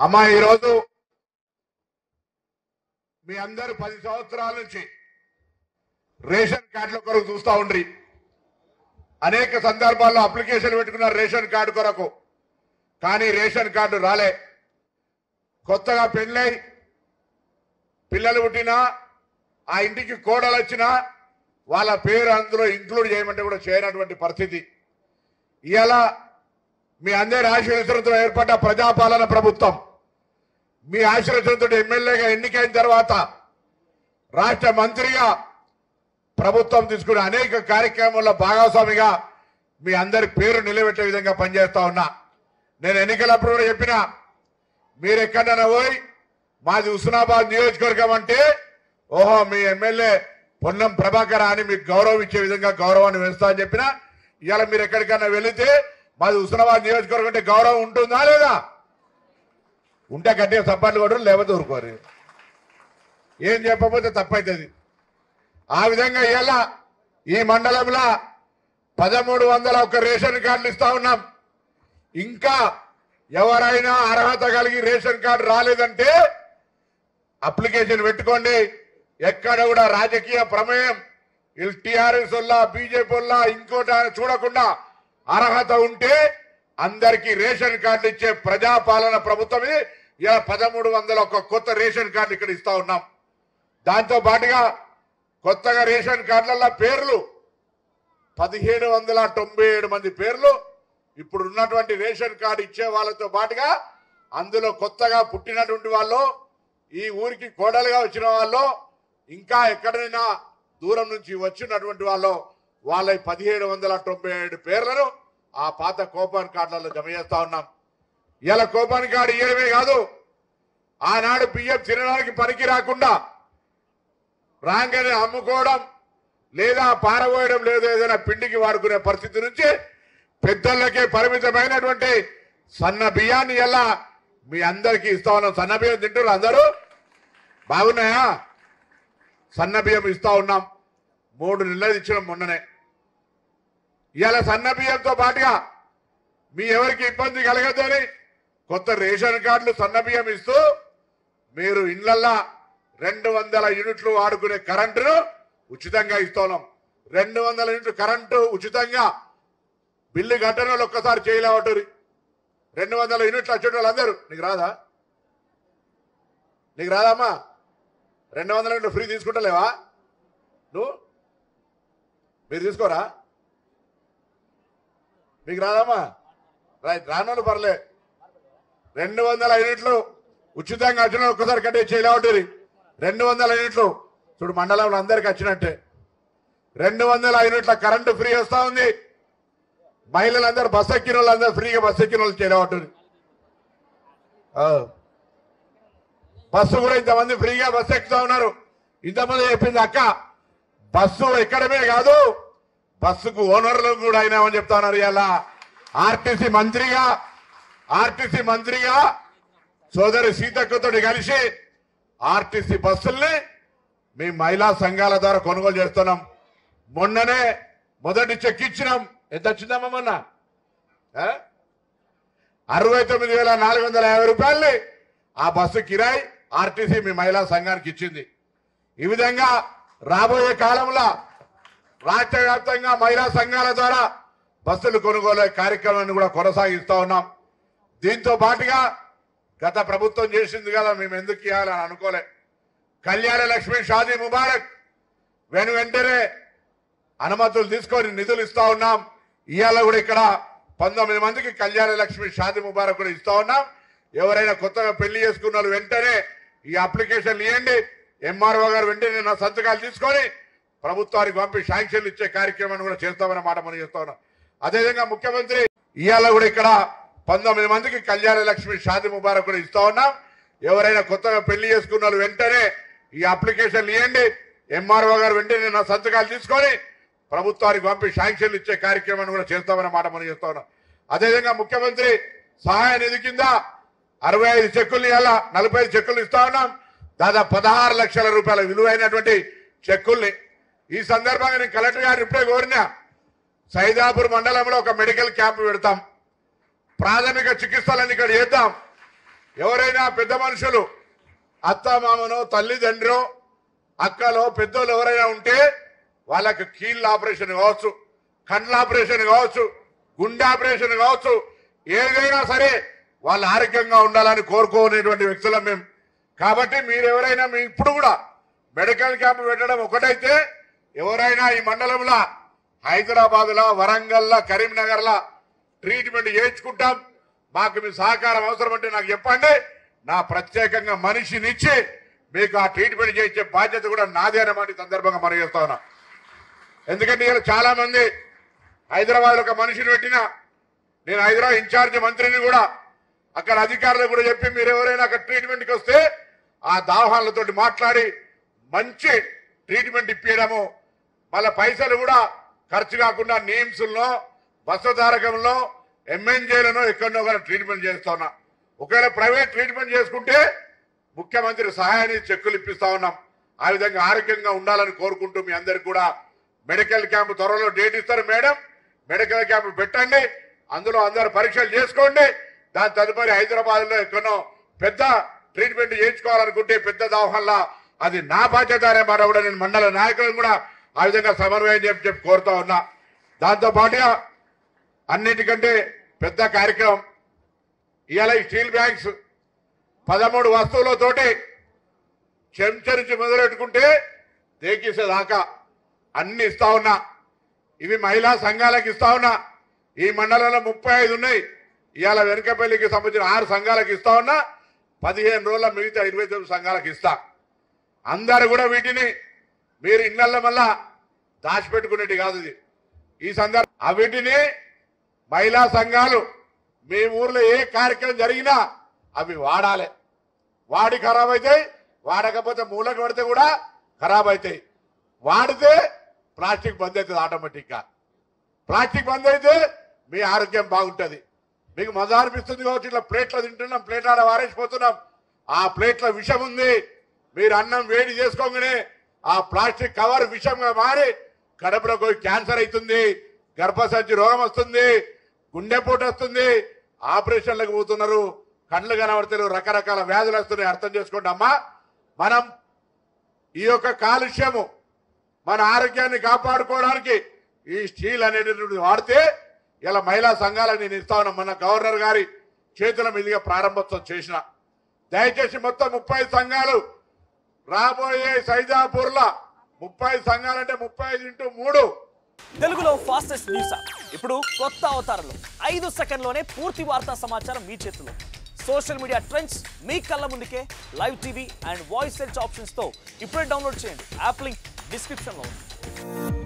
అమ్మా ఈరోజు మీ అందరూ 10 సంవత్సరాల నుంచి రేషన్ కార్డుల కొరకు చూస్తూ ఉండ్రి. అనేక సందర్భాల్లో అప్లికేషన్ పెట్టుకున్నారు రేషన్ కార్డు కొరకు, కానీ రేషన్ కార్డు రాలే. కొత్తగా పెళ్ళై పిల్లలు పుట్టినా ఆ ఇంటికి కోడలు వచ్చినా వాళ్ళ పేరు అందులో ఇంక్లూడ్ చేయమంటే కూడా చేయనటువంటి పరిస్థితి. ఇవాళ మీ అందరి ఆశీర్వచనంతో ఏర్పడ్డ ప్రజాపాలన ప్రభుత్వం, మీ ఆశీర్వచనంతో ఎమ్మెల్యేగా ఎన్నికైన తర్వాత రాష్ట్ర మంత్రిగా ప్రభుత్వం తీసుకునే అనేక కార్యక్రమాల్లో భాగస్వామిగా మీ అందరి పేరు నిలబెట్టే విధంగా పనిచేస్తా ఉన్నా. నేను ఎన్నికలప్పుడు కూడా చెప్పినా, మీరు ఎక్కడైనా పోయి మాది హుస్నాబాద్ నియోజకవర్గం అంటే ఓహో మీ ఎమ్మెల్యే పొన్నం ప్రభాకర్ అని మీకు గౌరవం ఇచ్చే విధంగా గౌరవాన్ని వేస్తా అని చెప్పినా, ఇవాళ మీరు ఎక్కడికైనా వెళితే మాది హుస్నాబాద్ నియోజకవర్గం అంటే గౌరవం ఉంటుందా లేదా? ఉంటే గట్టిగా సపాట్లు కొట్టరు, లేకపోతే ఊరుకోరు. ఏం చెప్పకపోతే తప్పవుతుంది. ఆ విధంగా ఇవాళ ఈ మండలంలో 1301 రేషన్ కార్డులు ఇస్తా ఉన్నాం. ఇంకా ఎవరైనా అర్హత కలిగి రేషన్ కార్డు రాలేదంటే అప్లికేషన్ పెట్టుకోండి. ఎక్కడ కూడా రాజకీయ ప్రమేయం టీఆర్ఎస్ వల్ల బీజేపీ వల్ల ఇంకోటి చూడకుండా అర్హత ఉంటే అందరికీ రేషన్ కార్డు ఇచ్చే ప్రజాపాలన ప్రభుత్వం ఇది. ఇలా 1301 కొత్త రేషన్ కార్డు ఇక్కడ ఇస్తా ఉన్నాం. దాంతో పాటుగా కొత్తగా రేషన్ కార్డుల పేర్లు 1797 మంది పేర్లు ఇప్పుడు ఉన్నటువంటి రేషన్ కార్డు ఇచ్చే వాళ్ళతో పాటుగా అందులో కొత్తగా పుట్టినటువంటి వాళ్ళు, ఈ ఊరికి కోడలుగా వచ్చిన వాళ్ళు, ఇంకా ఎక్కడైనా దూరం నుంచి వచ్చినటువంటి వాళ్ళు, వాళ్ళ 1797 పేర్లను ఆ పాత కూపన్ కార్డులలో జమ చేస్తా ఉన్నాం. ఇలా కూపన్ కార్డు ఇవ్వడమే కాదు, ఆనాడు బియ్యం తినడానికి పనికి రాకుండా రాగానే అమ్ముకోవడం లేదా పారబోయడం లేదా ఏదైనా పిండికి వాడుకునే పరిస్థితి నుంచి పెద్దలకే పరిమితమైనటువంటి సన్న బియ్యాన్ని ఎలా మీ అందరికీ ఇస్తా ఉన్నాం. సన్న బియ్యం తింటారు అందరూ? బాగున్నాయా? సన్న బియ్యం ఇస్తా ఉన్నాం. 3 నెలలు ఇచ్చినాం మొన్ననే. ఇవాళ సన్న బియ్యంతో పాటుగా మీ ఎవరికి ఇబ్బంది కలగద్దని కొత్త రేషన్ కార్డులు సన్న బియ్యం ఇస్తూ మీరు ఇళ్లల్లా 200 యూనిట్లు వాడుకునే కరెంటును ఉచితంగా ఇస్తున్నాం. 200 యూనిట్లు కరెంటు ఉచితంగా బిల్లు కట్టని వాళ్ళు ఒక్కసారి చేయలేవటరు. 200 యూనిట్లు వచ్చే వాళ్ళందరూ నీకు రాదా? నీకు రాదమ్మా? 200 యూనిట్లు ఫ్రీ తీసుకుంటలేవా నువ్వు? మీరు తీసుకోరా? మీకు రాదమ్మా? రైట్, రానోళ్ళు పర్లే. 200 యూనిట్లు ఉచితంగా వచ్చిన ఒక్కసారి కట్టే చేయలేవటరి. 200 యూనిట్లు చూడు మండలంలో అందరికి వచ్చినట్టే. 200 యూనిట్ల కరెంటు ఫ్రీ వస్తా ఉంది. మహిళలందరూ బస్సు ఎక్కిన వాళ్ళందరూ ఫ్రీగా బస్సు ఎక్కిన వాళ్ళు చేయలేవటరి. బస్సు కూడా ఇంతమంది ఫ్రీగా బస్సు ఎక్కుతా ఉన్నారు. ఇంతమంది చెప్పింది అక్క, బస్సు ఎక్కడమే కాదు బస్సుకు ఓనర్లు కూడా అయినామని చెప్తా ఉన్నారు. ఇలా ఆర్టీసీ మంత్రిగా సోదరి సీతక్కతో కలిసి ఆర్టీసీ బస్సుల్ని మీ మహిళా సంఘాల ద్వారా కొనుగోలు చేస్తున్నాం. మొన్ననే మొదటి చెక్ ఇచ్చినాం. ఎంత వచ్చిందమ్మా మొన్న? 69,450 రూపాయల్ని ఆ బస్సు కిరాయి ఆర్టీసీ మీ మహిళా సంఘానికి ఇచ్చింది. ఈ విధంగా రాబోయే కాలంలో రాష్ట్ర వ్యాప్తంగా మహిళా సంఘాల ద్వారా బస్సులు కొనుగోలు కార్యక్రమాన్ని కూడా కొనసాగిస్తా ఉన్నాం. దీంతో పాటుగా గత ప్రభుత్వం చేసింది కదా, మేము ఎందుకు ఇవ్వాలని అనుకోలే. కళ్యాణ లక్ష్మి షాదీ ముబారక్ వెంటనే అనుమతులు తీసుకొని నిధులు ఇస్తా ఉన్నాం. ఇవాళ కూడా ఇక్కడ 19 మందికి కళ్యాణ లక్ష్మి షాదీ ముబారక్ కూడా ఇస్తా ఉన్నాం. ఎవరైనా కొత్తగా పెళ్లి చేసుకున్న వాళ్ళు వెంటనే ఈ అప్లికేషన్లు ఇవ్వండి. ఎంఆర్ఓ గారు వెంటనే నా సంతకాలు తీసుకొని ప్రభుత్వానికి పంపి శాంక్షన్లు ఇచ్చే కార్యక్రమాన్ని కూడా చేస్తామన్న మాట మనం చేస్తా ఉన్నాం. అదేవిధంగా ముఖ్యమంత్రి ఇవాళ కూడా ఇక్కడ 19 మందికి కళ్యాణ లక్ష్మి షాదీ ముబారక్ కూడా ఇస్తా ఉన్నాం. ఎవరైనా కొత్తగా పెళ్లి చేసుకున్న వాళ్ళు వెంటనే ఈ అప్లికేషన్లు ఇవ్వండి. ఎంఆర్ఓ గారు వెంటనే నా సంతకాలు తీసుకొని ప్రభుత్వానికి పంపి శాంక్షన్లు ఇచ్చే కార్యక్రమాన్ని కూడా చేస్తామన్న మాట మనం చేస్తా ఉన్నాం. అదేవిధంగా ముఖ్యమంత్రి సహాయ నిధి కింద 65 చెక్కులు ఇవాళ 45 చెక్కులు ఇస్తా ఉన్నాం. దాదాపు 16 లక్షల రూపాయల విలువైనటువంటి చెక్కుల్ని ఈ సందర్భంగా నేను కలెక్టర్ గారు ఇప్పుడే కోరినా, సైదాపూర్ మండలంలో ఒక మెడికల్ క్యాంప్ పెడతాం. ప్రాథమిక చికిత్సలను ఇక్కడ చేద్దాం. ఎవరైనా పెద్ద మనుషులు అత్త మామనో తల్లిదండ్రో అక్కలో పెద్దోళ్ళు ఎవరైనా ఉంటే వాళ్ళకి కీళ్ళ ఆపరేషన్ కావచ్చు, కండ్ల ఆపరేషన్ కావచ్చు, గుండె ఆపరేషన్ కావచ్చు, ఏదైనా సరే వాళ్ళు ఆరోగ్యంగా ఉండాలని కోరుకోనేటువంటి వ్యక్తులం మేము. కాబట్టి మీరెవరైనా మీ ఇప్పుడు కూడా మెడికల్ క్యాంప్ పెట్టడం ఒకటైతే ఎవరైనా ఈ మండలంలో హైదరాబాద్లో, వరంగల్లో, కరీంనగర్లో ట్రీట్మెంట్ చేయించుకుంటాం. మాకు మీ సహకారం అవసరం అంటే నాకు చెప్పండి. నా ప్రత్యేకంగా మనిషినిచ్చి మీకు ఆ ట్రీట్మెంట్ చేయించే బాధ్యత కూడా నాదే అన్నమాట సందర్భంగా మనం చేస్తా ఉన్నా. ఎందుకంటే ఇలా చాలా మంది హైదరాబాద్లో ఒక మనిషిని పెట్టిన, నేను హైదరాబాద్ ఇన్ఛార్జ్ మంత్రిని కూడా అక్కడ అధికారులు కూడా చెప్పి మీరు ఎవరైనా అక్కడ ట్రీట్మెంట్కి వస్తే ఆ దావాహాలతో మాట్లాడి మంచి ట్రీట్మెంట్ ఇప్పించడము, మళ్ళీ పైసలు కూడా ఖర్చు కాకుండా నిమ్స్లో, బసధారకంలో, ఎంఎన్జేలను ఎక్కడో కూడా ట్రీట్మెంట్ చేస్తా ఉన్నా. ఒకవేళ ప్రైవేట్ ట్రీట్మెంట్ చేసుకుంటే ముఖ్యమంత్రి సహాయాన్ని చెక్కులు ఇప్పిస్తా ఉన్నాం. ఆ విధంగా ఆరోగ్యంగా ఉండాలని కోరుకుంటూ మీ అందరికి కూడా మెడికల్ క్యాంప్ త్వరలో డేట్ ఇస్తారు మేడం. మెడికల్ క్యాంప్ పెట్టండి, అందులో అందరు పరీక్షలు చేసుకోండి. దాని తదుపరి హైదరాబాద్ లో ఎక్కడో పెద్ద ట్రీట్మెంట్ చేయించుకోవాలనుకుంటే పెద్ద దవాఖానలా అది నా బాధ్యత అనే మాట కూడా నేను మండల నాయకులను కూడా ఆ విధంగా సమన్వయం చెప్పి కోరుతా ఉన్నా. దాంతో పాటుగా అన్నిటికంటే పెద్ద కార్యక్రమం ఇవాళ ఈ స్టీల్ బ్యాగ్స్ 13 వస్తువులతోటి చెంచా నుంచి మొదలెట్టుకుంటే దేకిసేదాకా అన్ని ఇస్తా ఉన్నా. ఇవి మహిళా సంఘాలకు ఇస్తా ఉన్నా. ఈ మండలంలో 35 ఉన్నాయి. ఇవాళ వెనకపల్లికి సంబంధించిన 6 సంఘాలకు ఇస్తా ఉన్నా. 15 రోజుల మిగతా 29 సంఘాలకు ఇస్తా. అందరు కూడా వీటిని మీరు ఇళ్లలో మళ్ళా దాచిపెట్టుకునేది కాదు. ఇది ఈ సందర్భం వీటిని మహిళా సంఘాలు మీ ఊర్లో ఏ కార్యక్రమం జరిగినా అవి వాడాలి. వాడి ఖరాబ్ అవుతాయి, వాడకపోతే మూలకు పడితే కూడా ఖరాబ్ అవుతాయి. వాడితే ప్లాస్టిక్ బంద్ అవుతుంది ఆటోమేటిక్గా. ప్లాస్టిక్ బంద్ అయితే మీ ఆరోగ్యం బాగుంటుంది. మీకు మజా అనిపిస్తుంది కావచ్చు, ఇట్లా ప్లేట్లో తింటున్నాం, ప్లేట్ ఆడ వారేసిపోతున్నాం. ఆ ప్లేట్లో విషం ఉంది. మీరు అన్నం వేడి చేసుకోగానే ఆ ప్లాస్టిక్ కవర్ విషంగా మారి కడుపులోకి క్యాన్సర్ అవుతుంది, గర్భసంచి రోగం వస్తుంది, గుండెపోటు వస్తుంది, ఆపరేషన్లకు పోతున్నారు, కళ్ళు కనబడతారు, రకరకాల వ్యాధులు వస్తున్నాయి. అర్థం చేసుకోండి అమ్మా. మనం ఈ యొక్క కాలుష్యము మన ఆరోగ్యాన్ని కాపాడుకోవడానికి ఈ స్టీల్ అనేటటువంటి వాడితే ఇలా మహిళా సంఘాలకు నేను ఇస్తా ఉన్నా. మన గవర్నర్ గారి చేతుల మీదుగా ప్రారంభోత్సవం చేసిన. దయచేసి మొత్తం 30 సంఘాలు రాబోయే సైదాపూర్లో 30 సంఘాలంటే 35x3 తెలుగులో ఫాస్టెస్ట్ న్యూస్ ఇప్పుడు కొత్త అవతారంలో 5 సెకండ్లోనే పూర్తి వార్తా సమాచారం మీ చేతిలో. సోషల్ మీడియా ట్రెండ్స్ మీ కళ్ళ ముందుకే live TV and voice search options తో ఇప్పుడే డౌన్లోడ్ చేయండి. యాప్ లింక్ డిస్క్రిప్షన్ లో ఉంది.